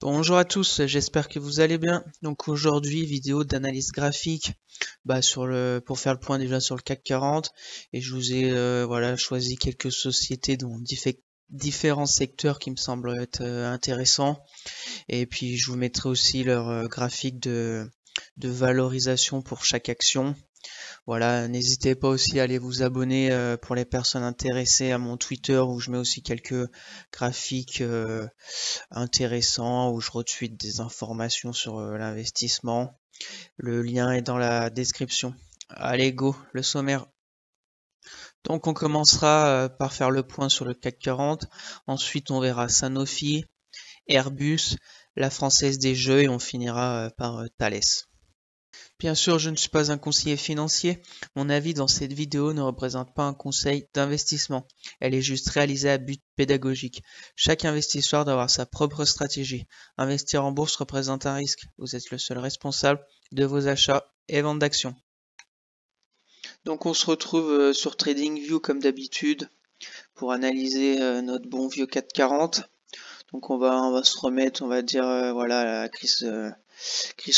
Bonjour à tous, j'espère que vous allez bien. Donc aujourd'hui, vidéo d'analyse graphique pour faire le point déjà sur le CAC 40 et je vous ai choisi quelques sociétés dans différents secteurs qui me semblent être intéressants et puis je vous mettrai aussi leur graphique de valorisation pour chaque action. Voilà, n'hésitez pas aussi à aller vous abonner pour les personnes intéressées à mon Twitter où je mets aussi quelques graphiques intéressants où je retweet des informations sur l'investissement. Le lien est dans la description. Allez, go, le sommaire. Donc on commencera par faire le point sur le CAC 40. Ensuite on verra Sanofi, Airbus, la Française des Jeux et on finira par Thales. Bien sûr, je ne suis pas un conseiller financier. Mon avis dans cette vidéo ne représente pas un conseil d'investissement. Elle est juste réalisée à but pédagogique. Chaque investisseur doit avoir sa propre stratégie. Investir en bourse représente un risque. Vous êtes le seul responsable de vos achats et ventes d'actions. Donc on se retrouve sur TradingView comme d'habitude pour analyser notre bon vieux 440. Donc on va se remettre, on va dire, à la crise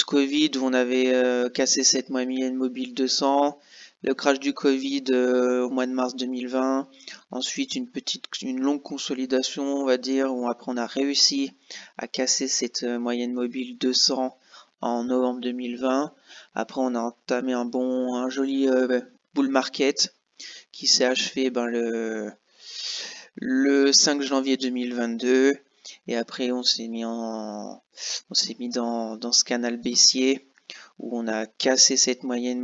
Covid où on avait cassé cette moyenne mobile 200, le crash du Covid au mois de mars 2020, ensuite une longue consolidation, on va dire, où après on a réussi à casser cette moyenne mobile 200 en novembre 2020. Après on a entamé un joli bull market qui s'est achevé le 5 janvier 2022. Et après, on s'est mis dans ce canal baissier où on a cassé cette moyenne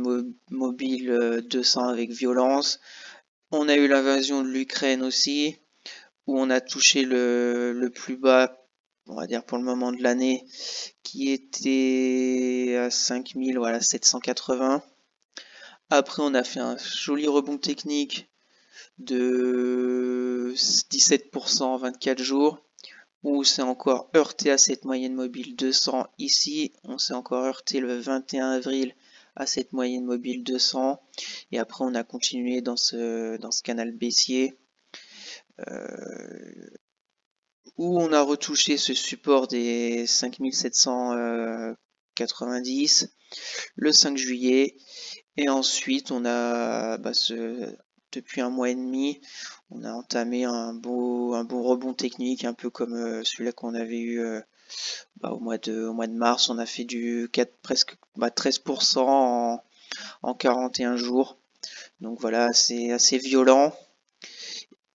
mobile 200 avec violence. On a eu l'invasion de l'Ukraine aussi, où on a touché le plus bas, on va dire pour le moment de l'année, qui était à 5780. Après, on a fait un joli rebond technique de 17% en 24 jours. Où on s'est encore heurté à cette moyenne mobile 200 ici, on s'est encore heurté le 21 avril à cette moyenne mobile 200 et après on a continué dans ce canal baissier où on a retouché ce support des 5790 le 5 juillet et ensuite on a depuis un mois et demi on a entamé un bon rebond technique, un peu comme celui-là qu'on avait eu au mois de mars. On a fait du presque 13% en 41 jours. Donc voilà, c'est assez violent.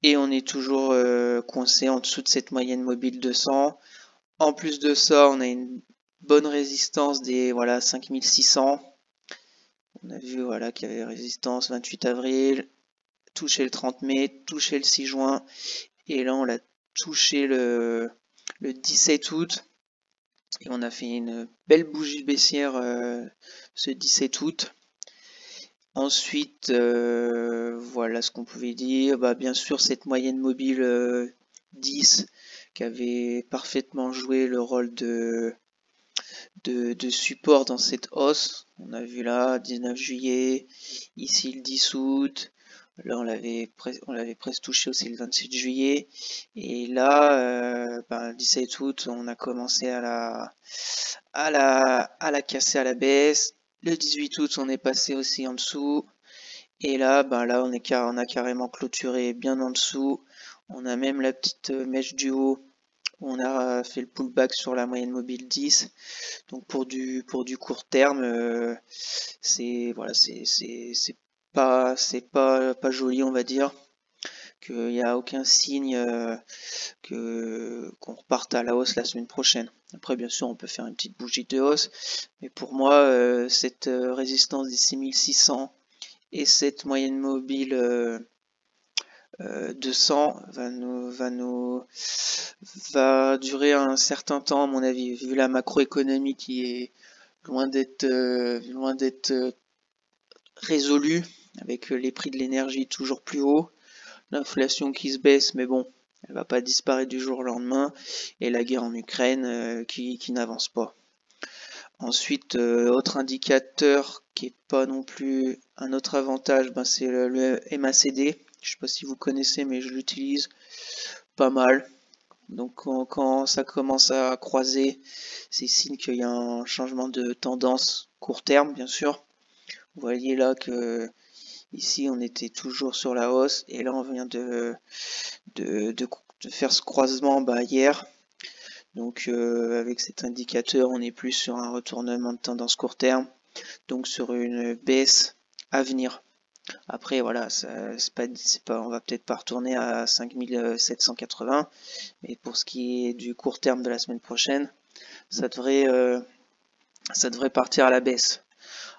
Et on est toujours coincé en dessous de cette moyenne mobile 200. En plus de ça, on a une bonne résistance des 5600. On a vu qu'il y avait résistance 28 avril, touché le 30 mai, touché le 6 juin, et là on l'a touché le 17 août, et on a fait une belle bougie baissière ce 17 août. Ensuite, voilà ce qu'on pouvait dire. Bien sûr, cette moyenne mobile 10 qui avait parfaitement joué le rôle de support dans cette hausse. On a vu là 19 juillet, ici le 10 août. Là, on l'avait presque touché aussi le 27 juillet. Et là, le 17 août, on a commencé à la casser à la baisse. Le 18 août, on est passé aussi en dessous. Et là, on a carrément clôturé bien en dessous. On a même la petite mèche du haut. On a fait le pullback sur la moyenne mobile 10. Donc pour du court terme, c'est pas joli, on va dire, qu'il n'y a aucun signe qu'on reparte à la hausse la semaine prochaine. Après, bien sûr, on peut faire une petite bougie de hausse, mais pour moi, cette résistance des 6600 et cette moyenne mobile 200 va durer un certain temps, à mon avis, vu la macroéconomie qui est loin d'être résolue, avec les prix de l'énergie toujours plus hauts, l'inflation qui se baisse, mais bon, elle va pas disparaître du jour au lendemain, et la guerre en Ukraine qui n'avance pas. Ensuite, autre indicateur qui est pas non plus un autre avantage, c'est le MACD. Je sais pas si vous connaissez, mais je l'utilise pas mal. Donc quand ça commence à croiser, c'est signe qu'il y a un changement de tendance court terme, bien sûr. Vous voyez là que ici on était toujours sur la hausse et là on vient de faire ce croisement hier. Donc avec cet indicateur, on est plus sur un retournement de tendance court terme, donc sur une baisse à venir. Après voilà, on va peut-être pas retourner à 5780, mais pour ce qui est du court terme de la semaine prochaine, ça devrait partir à la baisse.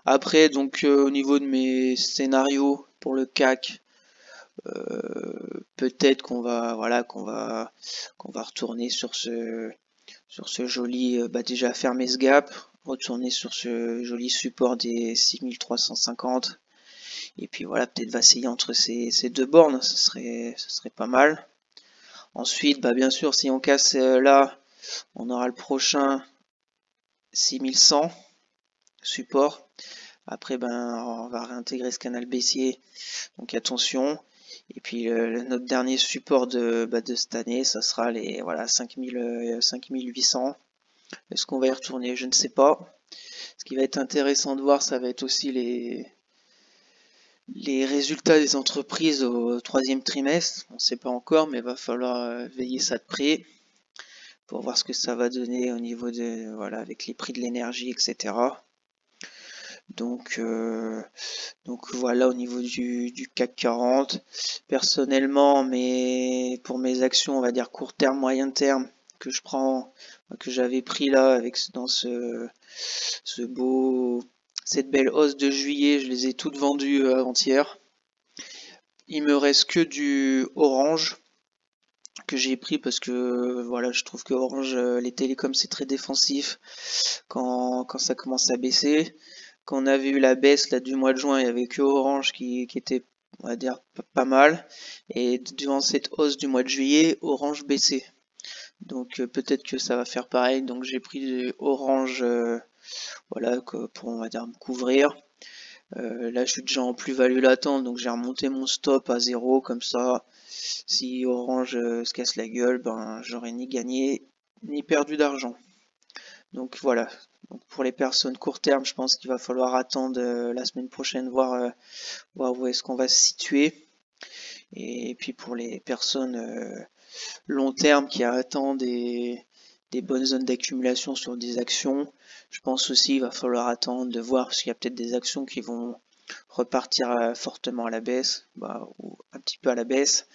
Après donc au niveau de mes scénarios pour le CAC, peut-être qu'on va retourner sur ce joli, déjà fermer ce gap, retourner sur ce joli support des 6350, et puis voilà, peut-être vaciller entre ces deux bornes, ce serait pas mal. Ensuite, bien sûr, si on casse là, on aura le prochain 6100 support. Après, on va réintégrer ce canal baissier, donc attention. Et puis notre dernier support de cette année, ça sera les 5800. Est-ce qu'on va y retourner? Je ne sais pas. Ce qui va être intéressant de voir, ça va être aussi les résultats des entreprises au troisième trimestre. On ne sait pas encore, mais il va falloir veiller ça de près pour voir ce que ça va donner au niveau avec les prix de l'énergie, etc. Donc voilà au niveau du CAC 40. Personnellement, pour mes actions, on va dire court terme, moyen terme, que j'avais pris là dans cette belle hausse de juillet, je les ai toutes vendues avant-hier. Il me reste que du Orange que j'ai pris parce que voilà, je trouve que Orange, les télécoms, c'est très défensif quand ça commence à baisser. Quand on avait eu la baisse là du mois de juin, il y avait que Orange qui était, on va dire, pas mal. Et durant cette hausse du mois de juillet, Orange baissait. Donc peut-être que ça va faire pareil. Donc j'ai pris du Orange, pour, on va dire, me couvrir. Là, je suis déjà en plus-value latente, donc j'ai remonté mon stop à 0, comme ça, si Orange se casse la gueule, j'aurais ni gagné ni perdu d'argent. Donc voilà. Donc pour les personnes court terme, je pense qu'il va falloir attendre la semaine prochaine, voir où est-ce qu'on va se situer. Et puis pour les personnes long terme qui attendent des bonnes zones d'accumulation sur des actions, je pense aussi qu'il va falloir attendre de voir parce qu'il y a peut-être des actions qui vont repartir fortement à la baisse, ou un petit peu à la baisse.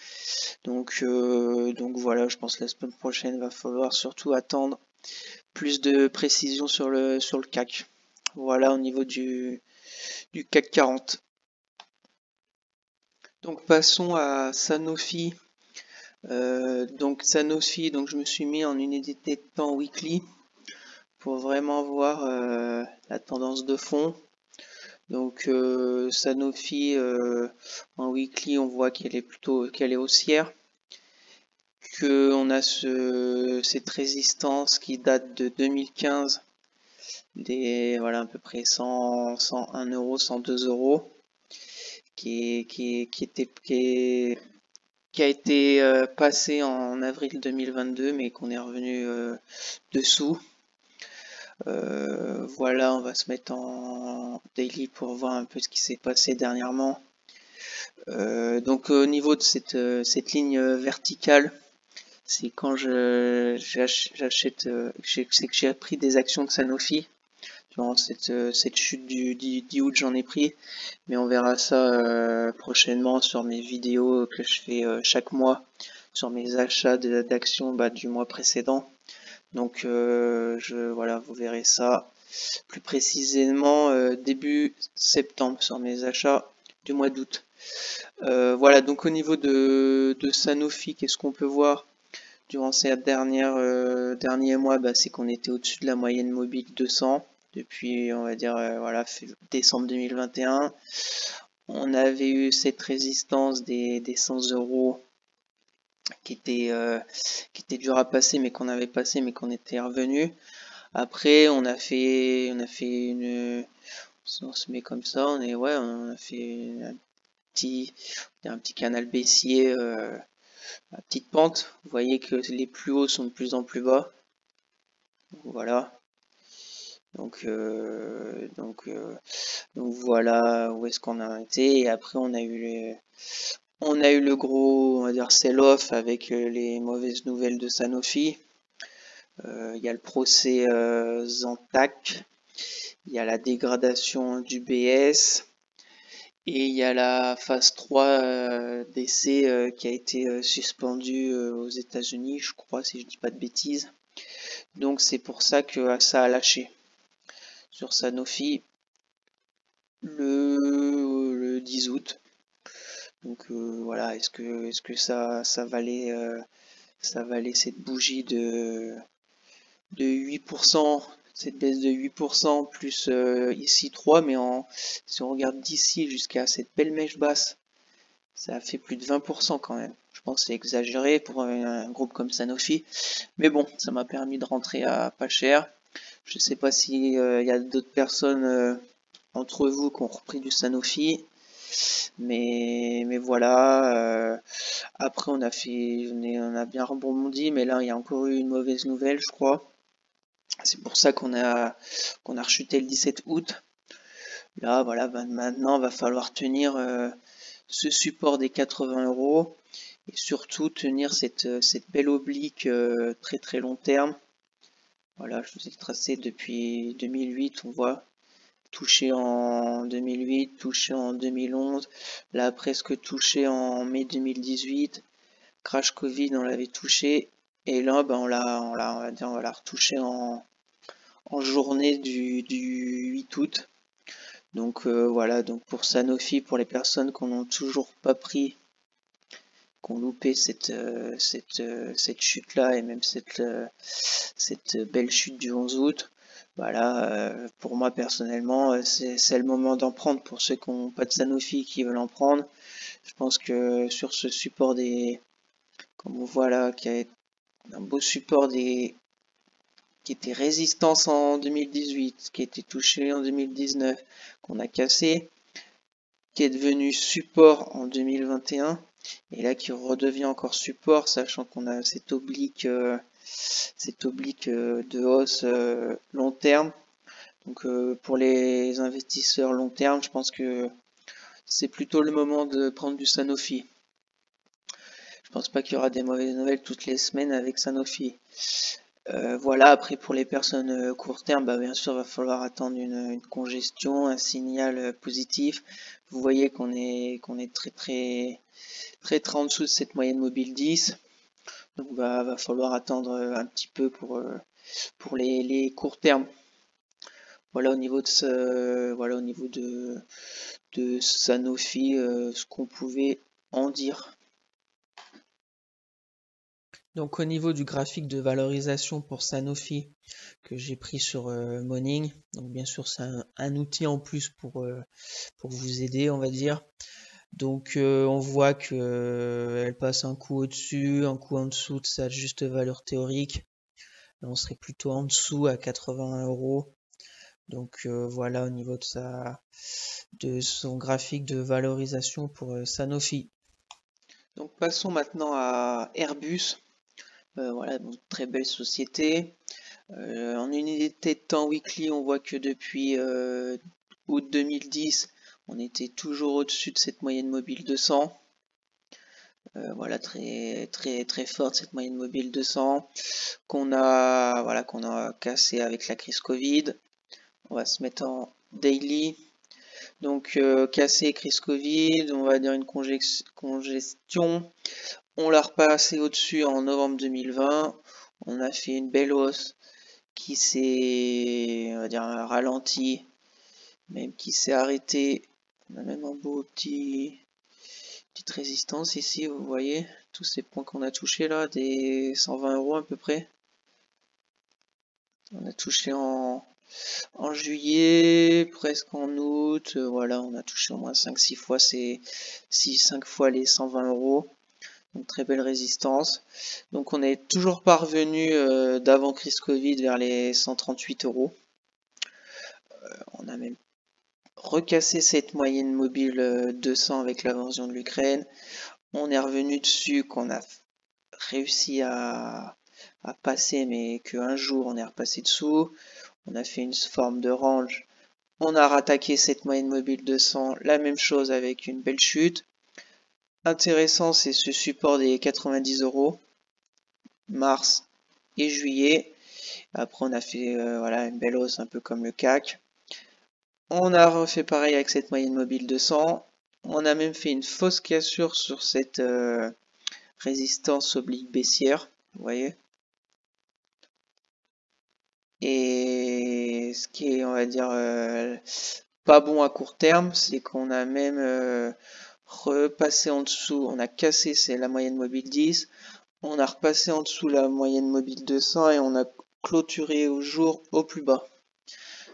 Donc voilà, je pense que la semaine prochaine, il va falloir surtout attendre plus de précision sur le CAC. Voilà au niveau du CAC 40. Donc passons à Sanofi. Donc Sanofi, donc je me suis mis en unité de temps weekly pour vraiment voir la tendance de fond. Donc Sanofi en weekly, on voit qu'elle est haussière, que on a cette résistance qui date de 2015, à peu près 101 euros, 102 euros, qui a été passé en avril 2022, mais qu'on est revenu dessous. Voilà, on va se mettre en daily pour voir un peu ce qui s'est passé dernièrement. Donc au niveau de cette ligne verticale, c'est quand j'achète, c'est que j'ai pris des actions de Sanofi. Durant cette chute du 10 août, j'en ai pris, mais on verra ça prochainement sur mes vidéos que je fais chaque mois sur mes achats d'actions du mois précédent. Donc voilà, vous verrez ça plus précisément début septembre sur mes achats du mois d'août. Voilà, donc au niveau de Sanofi, qu'est-ce qu'on peut voir durant ces derniers mois, c'est qu'on était au-dessus de la moyenne mobile 200 depuis, on va dire, décembre 2021. On avait eu cette résistance des 100 euros qui était dur à passer, mais qu'on avait passé, mais qu'on était revenu. Après, on a fait une, si on se met comme ça, on a fait un petit canal baissier la petite pente. Vous voyez que les plus hauts sont de plus en plus bas. Voilà. Donc voilà où est-ce qu'on a été. Et après on a eu le gros, on va dire, sell-off avec les mauvaises nouvelles de Sanofi. Il y a le procès Zantac, il y a la dégradation du BS et il y a la phase 3 d'essai qui a été suspendue aux États-Unis, je crois, si je dis pas de bêtises. Donc c'est pour ça que ça a lâché sur Sanofi le 10 août. Donc voilà, est-ce que ça valait cette bougie de 8%, cette baisse de 8% plus ici 3, mais si on regarde d'ici jusqu'à cette belle mèche basse, ça a fait plus de 20% quand même. Je pense que c'est exagéré pour un groupe comme Sanofi, mais bon, ça m'a permis de rentrer à pas cher. Je sais pas si y a d'autres personnes entre vous qui ont repris du Sanofi, mais voilà. Après on a bien rebondi, mais là il y a encore eu une mauvaise nouvelle, je crois. C'est pour ça qu'on a rechuté le 17 août. Là, voilà, maintenant, va falloir tenir ce support des 80 € et surtout tenir cette belle oblique très très long terme. Voilà, je vous ai tracé depuis 2008, on voit touché en 2008, touché en 2011, là presque touché en mai 2018, crash Covid, on l'avait touché et là, ben, on va la retoucher en journée du 8 août. Donc voilà, donc pour Sanofi, pour les personnes qui n'ont toujours pas pris, qui ont loupé cette chute-là et même cette belle chute du 11 août, voilà, pour moi personnellement, c'est le moment d'en prendre. Pour ceux qui n'ont pas de Sanofi qui veulent en prendre, je pense que sur ce support comme on voit là, qui a un beau support qui était résistance en 2018, qui a été touché en 2019, qu'on a cassé, qui est devenu support en 2021, et là qui redevient encore support, sachant qu'on a cette oblique de hausse long terme. Donc pour les investisseurs long terme, je pense que c'est plutôt le moment de prendre du Sanofi. Je pense pas qu'il y aura des mauvaises nouvelles toutes les semaines avec Sanofi. Voilà, après pour les personnes court terme, bah, bien sûr, va falloir attendre une congestion, un signal positif. Vous voyez qu'on est très très très très en dessous de cette moyenne mobile 10. Donc va falloir attendre un petit peu pour les courts termes. Voilà au niveau de Sanofi, ce qu'on pouvait en dire. Donc au niveau du graphique de valorisation pour Sanofi que j'ai pris sur Morning, donc bien sûr c'est un outil en plus pour vous aider, on va dire. Donc on voit que elle passe un coup au-dessus, un coup en dessous de sa juste valeur théorique. Là, on serait plutôt en dessous à 81 €. Donc voilà au niveau de son graphique de valorisation pour Sanofi. Donc passons maintenant à Airbus. Voilà, donc, très belle société. En unité de temps weekly, on voit que depuis août 2010, on était toujours au-dessus de cette moyenne mobile 200. Voilà, très très très forte cette moyenne mobile 200 qu'on a cassé avec la crise Covid. On va se mettre en daily. Donc cassé crise Covid, on va dire une congestion. On l'a repassé au-dessus en novembre 2020. On a fait une belle hausse qui s'est, on va dire, ralenti, même qui s'est arrêté. On a même un beau petite résistance ici, vous voyez, tous ces points qu'on a touchés là, des 120 € à peu près. On a touché en juillet, presque en août, voilà, on a touché au moins 5-6 fois 5 fois les 120 €. Donc très belle résistance. Donc on est toujours parvenu d'avant crise Covid vers les 138 €. On a même recassé cette moyenne mobile 200 avec l'invasion de l'Ukraine. On est revenu dessus, qu'on a réussi à passer, mais qu'un jour on est repassé dessous. On a fait une forme de range. On a rattaqué cette moyenne mobile 200, la même chose avec une belle chute. Intéressant, c'est ce support des 90 €, mars et juillet. Après, on a fait voilà, une belle hausse, un peu comme le CAC. On a refait pareil avec cette moyenne mobile 200. On a même fait une fausse cassure sur cette résistance oblique baissière, vous voyez. Et ce qui est, on va dire, pas bon à court terme, c'est qu'on a même repassé en dessous, on a cassé, c'est la moyenne mobile 10, on a repassé en dessous la moyenne mobile 200 et on a clôturé au jour au plus bas.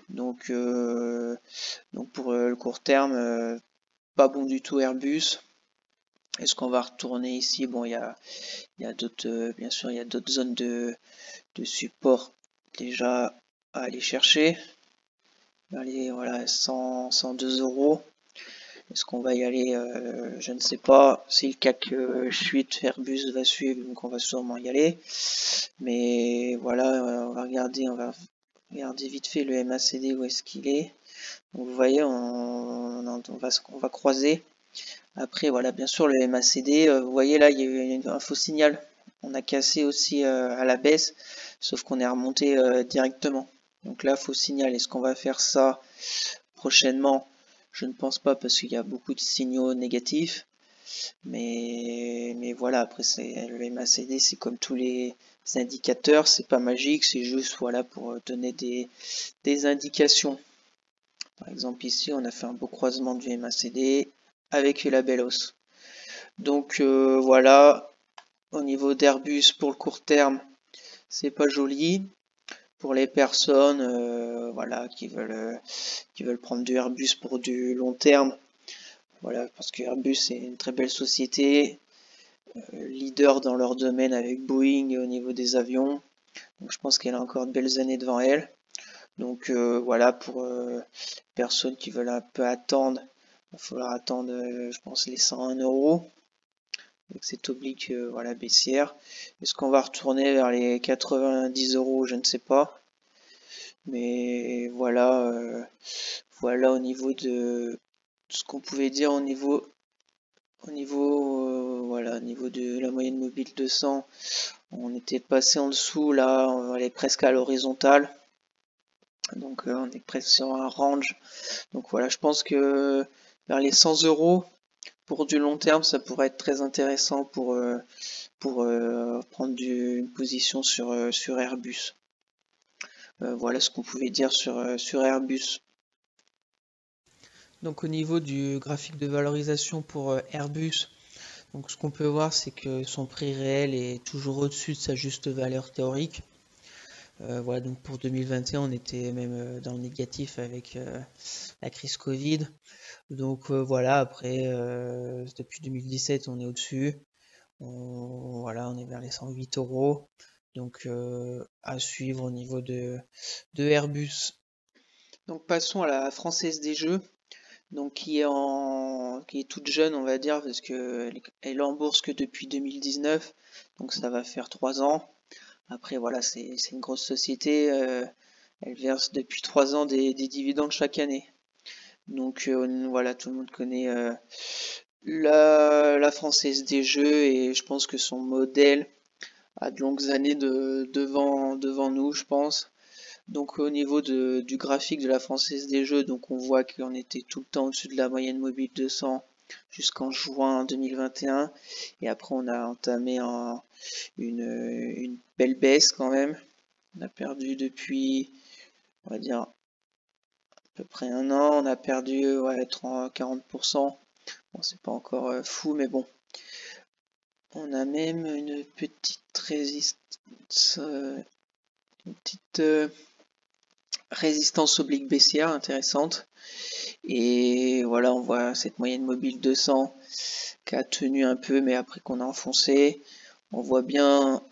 Donc pour le court terme, pas bon du tout Airbus. Est-ce qu'on va retourner ici? Bon, il y a d'autres, bien sûr, il y a d'autres zones de support déjà à aller chercher. Allez, voilà, 102 €. Est-ce qu'on va y aller? Je ne sais pas. Si le CAC chute, Airbus va suivre, donc on va sûrement y aller. Mais voilà, on va regarder vite fait le MACD, où est-ce qu'il est. Donc vous voyez, on va croiser. Après, voilà, bien sûr, le MACD, vous voyez là, il y a eu un faux signal. On a cassé aussi à la baisse, sauf qu'on est remonté directement. Donc là, faux signal. Est-ce qu'on va faire ça prochainement? Je ne pense pas, parce qu'il y a beaucoup de signaux négatifs. Mais voilà, après, le MACD, c'est comme tous les indicateurs, c'est pas magique, c'est juste voilà, pour donner des indications. Par exemple, ici, on a fait un beau croisement du MACD avec la belle hausse. Donc voilà, au niveau d'Airbus pour le court terme, c'est pas joli. Pour les personnes voilà, qui veulent prendre du Airbus pour du long terme, voilà, parce que Airbus est une très belle société, leader dans leur domaine avec Boeing au niveau des avions. Donc je pense qu'elle a encore de belles années devant elle. Donc voilà, pour les personnes qui veulent un peu attendre, il va falloir attendre, je pense, les 101 € avec cette oblique voilà, baissière. Est-ce qu'on va retourner vers les 90 €? Je ne sais pas. Mais voilà, voilà au niveau de ce qu'on pouvait dire voilà, au niveau de la moyenne mobile 200. On était passé en dessous, là, on est presque à l'horizontale. Donc on est presque sur un range. Donc voilà, je pense que vers les 100 € pour du long terme, ça pourrait être très intéressant pour prendre une position sur Airbus. Voilà ce qu'on pouvait dire sur Airbus. Donc au niveau du graphique de valorisation pour Airbus, donc ce qu'on peut voir, c'est que son prix réel est toujours au-dessus de sa juste valeur théorique. Voilà, donc pour 2021, on était même dans le négatif avec la crise Covid. Donc voilà, après, depuis 2017, on est au-dessus. Voilà, on est vers les 108 €. Donc à suivre au niveau de Airbus. Donc passons à la Française des Jeux, donc qui est toute jeune, on va dire, parce qu'elle est en bourse que depuis 2019, donc ça va faire 3 ans. Après voilà, c'est une grosse société, elle verse depuis 3 ans des dividendes chaque année. Donc voilà, tout le monde connaît la Française des Jeux, et je pense que son modèle a de longues années devant nous, je pense. Donc au niveau du graphique de la Française des Jeux, donc on voit qu'on était tout le temps au-dessus de la moyenne mobile 200 jusqu'en juin 2021, et après on a entamé une belle baisse quand même. On a perdu depuis, on va dire, à peu près un an, on a perdu ouais, 40%. Bon, c'est pas encore fou, mais bon. On a même une petite résistance, une petite résistance oblique baissière intéressante. Et voilà, on voit cette moyenne mobile 200 qui a tenu un peu, mais après qu'on a enfoncé. On voit bien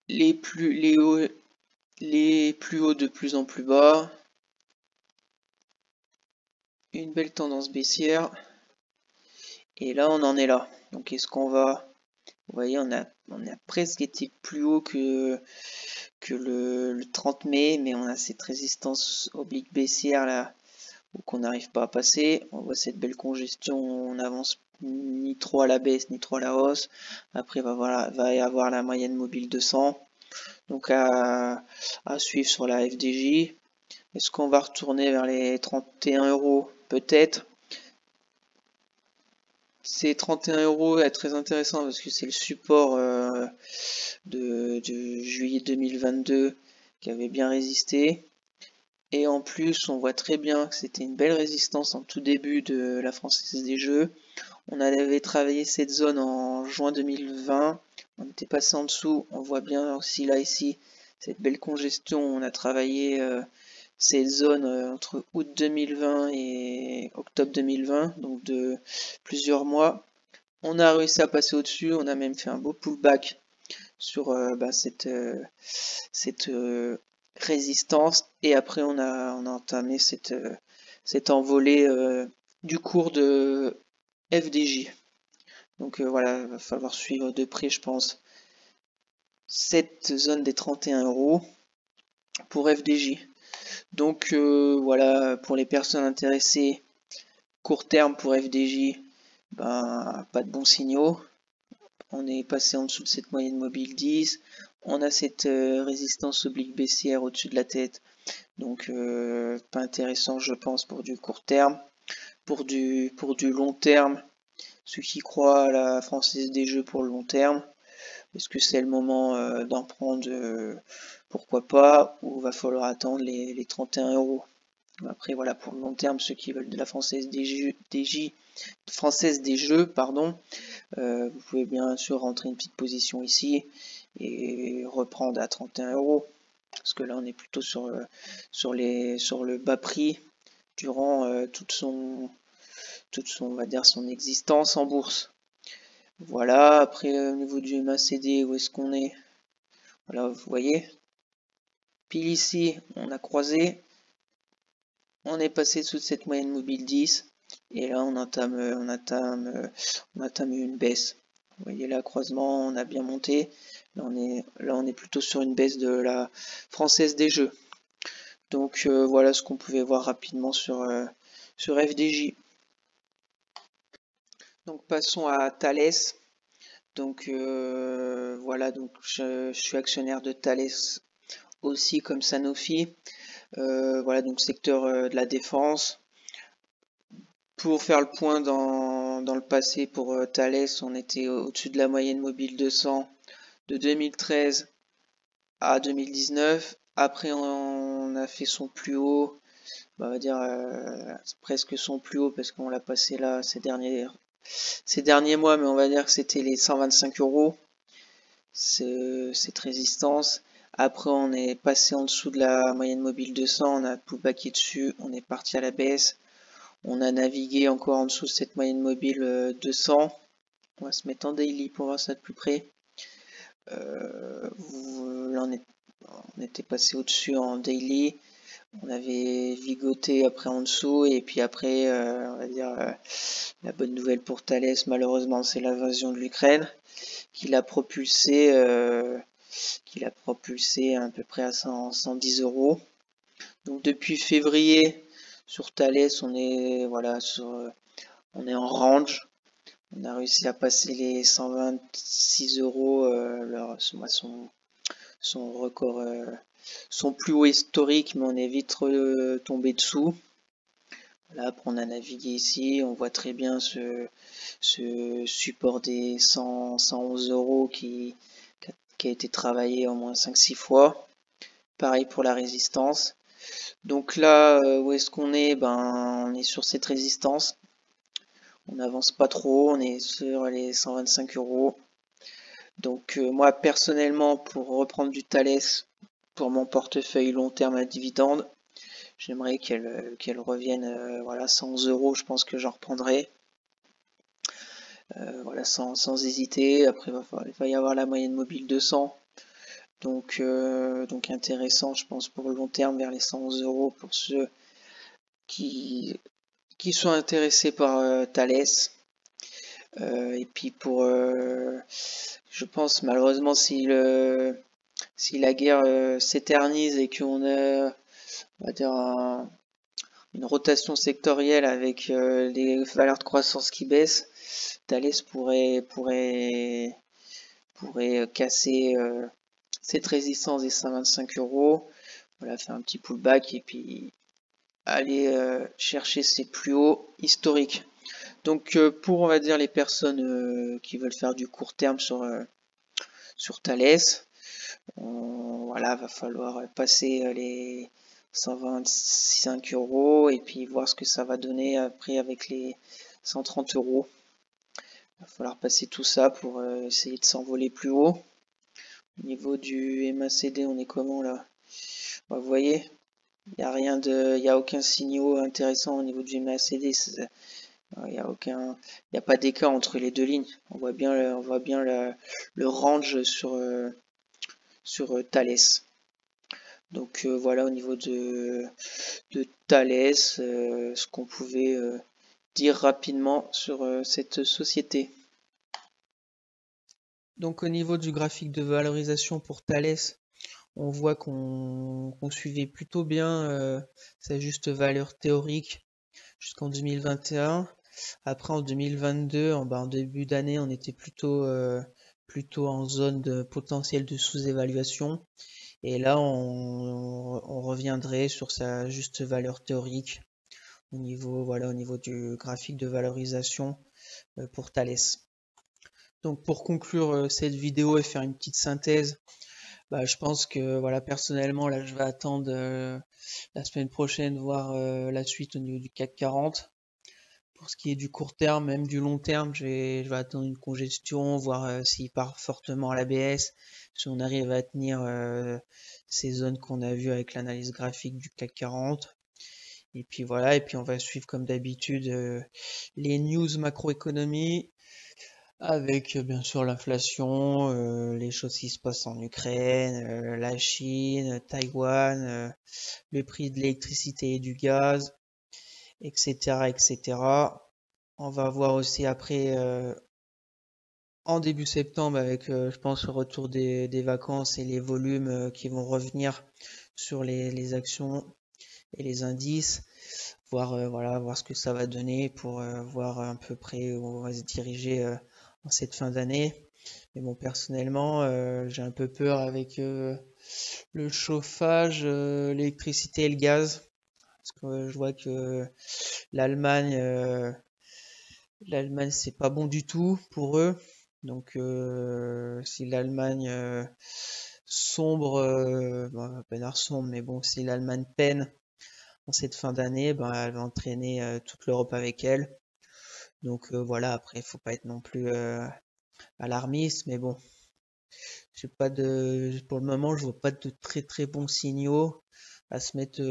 les plus hauts de plus en plus bas. Une belle tendance baissière. Et là, on en est là. Donc, est-ce qu'on va... Vous voyez, on a presque été plus haut que le 30 mai, mais on a cette résistance oblique baissière là, qu'on n'arrive pas à passer. On voit cette belle congestion, on n'avance ni trop à la baisse, ni trop à la hausse. Après, va y avoir la moyenne mobile 200. Donc, à suivre sur la FDJ. Est-ce qu'on va retourner vers les 31 euros? Peut-être. Ces 31 euros est très intéressant parce que c'est le support de juillet 2022 qui avait bien résisté. Et en plus, on voit très bien que c'était une belle résistance en tout début de la Française des Jeux. On avait travaillé cette zone en juin 2020. On était passé en dessous. On voit bien aussi là, ici, cette belle congestion. On a travaillé cette zone entre août 2020 et octobre 2020, donc de plusieurs mois. On a réussi à passer au-dessus. On a même fait un beau pullback sur cette résistance, et après on a entamé cette envolée du cours de FDJ. Donc voilà, il va falloir suivre de près, je pense, cette zone des 31 euros pour FDJ. Donc voilà, pour les personnes intéressées, court terme pour FDJ, ben, pas de bons signaux. On est passé en dessous de cette moyenne mobile 10. On a cette résistance oblique baissière au-dessus de la tête. Donc pas intéressant, je pense, pour du court terme. Pour du long terme, ceux qui croient à la Française des Jeux pour le long terme, est-ce que c'est le moment d'en prendre? Pourquoi pas? Ou va falloir attendre les 31 euros? Après voilà, pour le long terme, ceux qui veulent de la Française des Jeux, pardon, vous pouvez bien sûr rentrer une petite position ici et reprendre à 31 euros. Parce que là, on est plutôt sur le bas prix durant toute on va dire, son existence en bourse. Voilà, après au niveau du MACD, où est-ce qu'on est? Voilà, vous voyez. Pile ici, on a croisé. On est passé sous cette moyenne mobile 10. Et là, on entame une baisse. Vous voyez là, croisement, on a bien monté. Là, on est plutôt sur une baisse de la Française des Jeux. Donc voilà ce qu'on pouvait voir rapidement sur FDJ. Donc passons à Thales. Donc voilà, donc je suis actionnaire de Thales aussi comme Sanofi. Voilà, donc secteur de la défense. Pour faire le point dans le passé pour Thales, on était au-dessus de la moyenne mobile 200 de 2013 à 2019. Après, on a fait son plus haut, on va dire presque son plus haut parce qu'on l'a passé là ces derniers mois, mais on va dire que c'était les 125 euros, cette résistance. Après, on est passé en dessous de la moyenne mobile 200, on a pullbacké dessus, on est parti à la baisse. On a navigué encore en dessous de cette moyenne mobile 200. On va se mettre en daily pour voir ça de plus près. Là, on était passé au-dessus en daily. On avait vigoté après en dessous, et puis après, on va dire, la bonne nouvelle pour Thales, malheureusement, c'est l'invasion de l'Ukraine qui l'a propulsé à peu près à 110 euros. Donc depuis février, sur Thales, on est en range. On a réussi à passer les 126 euros, son record, son plus haut historique, mais on est vite tombé dessous. Là, après, on a navigué ici, on voit très bien ce support des 111 euros qui a été travaillé au moins 5-6 fois. Pareil pour la résistance. Donc là, où est-ce qu'on est? Ben, on est sur cette résistance. On n'avance pas trop, on est sur les 125 euros. Donc moi personnellement, pour reprendre du Thales pour mon portefeuille long terme à dividende, j'aimerais qu'elle revienne voilà, 100 euros, je pense que j'en reprendrai. Voilà, sans hésiter. Après, il va y avoir la moyenne mobile 200. Donc intéressant, je pense, pour le long terme, vers les 111 euros pour ceux qui sont intéressés par Thales. Et puis je pense malheureusement si la guerre s'éternise et qu'on a, on va dire, une rotation sectorielle avec les valeurs de croissance qui baissent, Thales pourrait casser cette résistance des 125 €. Voilà, faire un petit pullback et puis aller chercher ses plus hauts historiques. Donc pour, on va dire, les personnes qui veulent faire du court terme sur Thales, voilà, va falloir passer les 125 € et puis voir ce que ça va donner après avec les 130 €. Il va falloir passer tout ça pour essayer de s'envoler plus haut. Au niveau du MACD, on est comment là? Vous voyez, il n'y a aucun signal intéressant au niveau du MACD. Il n'y a pas d'écart entre les deux lignes. On voit bien le range sur Thales. Donc voilà au niveau de Thales, ce qu'on pouvait dire rapidement sur cette société. Donc au niveau du graphique de valorisation pour Thales, on voit qu'on suivait plutôt bien sa juste valeur théorique jusqu'en 2021. Après en 2022, en début d'année, on était plutôt en zone de potentiel de sous-évaluation. Et là, on reviendrait sur sa juste valeur théorique au niveau du graphique de valorisation pour Thales. Donc pour conclure cette vidéo et faire une petite synthèse, je pense que voilà, personnellement là je vais attendre la semaine prochaine voir la suite au niveau du CAC 40. Pour ce qui est du court terme, même du long terme, je vais attendre une congestion, voir s'il part fortement à la baisse, si on arrive à tenir ces zones qu'on a vues avec l'analyse graphique du CAC 40. Et puis voilà, et puis on va suivre comme d'habitude les news macroéconomie, avec bien sûr l'inflation, les choses qui se passent en Ukraine, la Chine, Taïwan, le prix de l'électricité et du gaz, etc., etc. On va voir aussi après en début septembre avec, je pense, le retour des vacances et les volumes qui vont revenir sur les actions et les indices. Voir ce que ça va donner pour voir à peu près où on va se diriger en cette fin d'année. Mais bon, personnellement, j'ai un peu peur avec le chauffage, l'électricité et le gaz. Parce que je vois que l'Allemagne, c'est pas bon du tout pour eux. Donc si l'Allemagne sombre, pas sombre, mais bon, si l'Allemagne peine en cette fin d'année, elle va entraîner toute l'Europe avec elle. Donc voilà, après, il faut pas être non plus alarmiste, mais bon, pour le moment, je vois pas de très très bons signaux à se mettre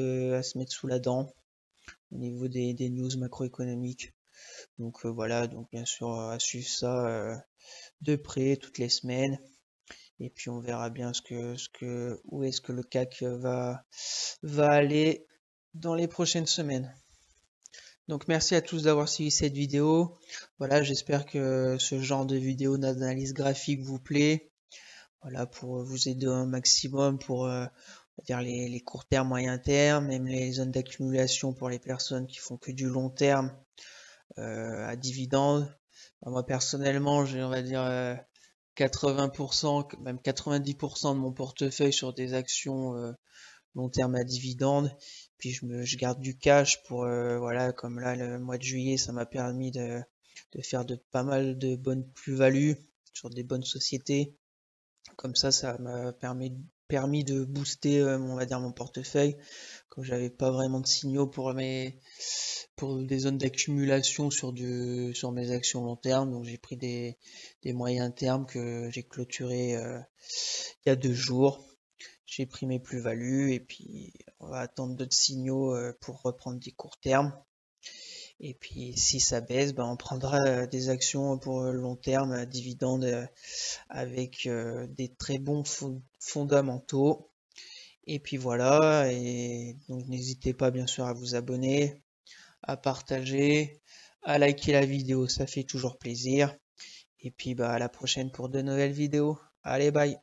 sous la dent au niveau des news macroéconomiques. Donc voilà, donc bien sûr à suivre ça de près toutes les semaines. Et puis on verra bien où est-ce que le CAC va aller dans les prochaines semaines. Donc merci à tous d'avoir suivi cette vidéo. Voilà, j'espère que ce genre de vidéo d'analyse graphique vous plaît. Voilà, pour vous aider un maximum pour dire les court terme, moyen terme, même les zones d'accumulation pour les personnes qui font que du long terme à dividendes. Moi personnellement, j'ai on va dire 80%, même 90% de mon portefeuille sur des actions long terme à dividendes. Puis je garde du cash pour voilà, comme là le mois de juillet, ça m'a permis de faire pas mal de bonnes plus-values sur des bonnes sociétés. Comme ça m'a permis de booster on va dire mon portefeuille quand j'avais pas vraiment de signaux pour des zones d'accumulation sur mes actions long terme. Donc j'ai pris des moyens termes que j'ai clôturé il y a 2 jours. J'ai pris mes plus-values et puis on va attendre d'autres signaux pour reprendre des courts termes. Et puis si ça baisse, on prendra des actions pour long terme, dividendes avec des très bons fondamentaux. Et puis voilà, et donc n'hésitez pas bien sûr à vous abonner, à partager, à liker la vidéo, ça fait toujours plaisir. Et puis bah à la prochaine pour de nouvelles vidéos. Allez, bye!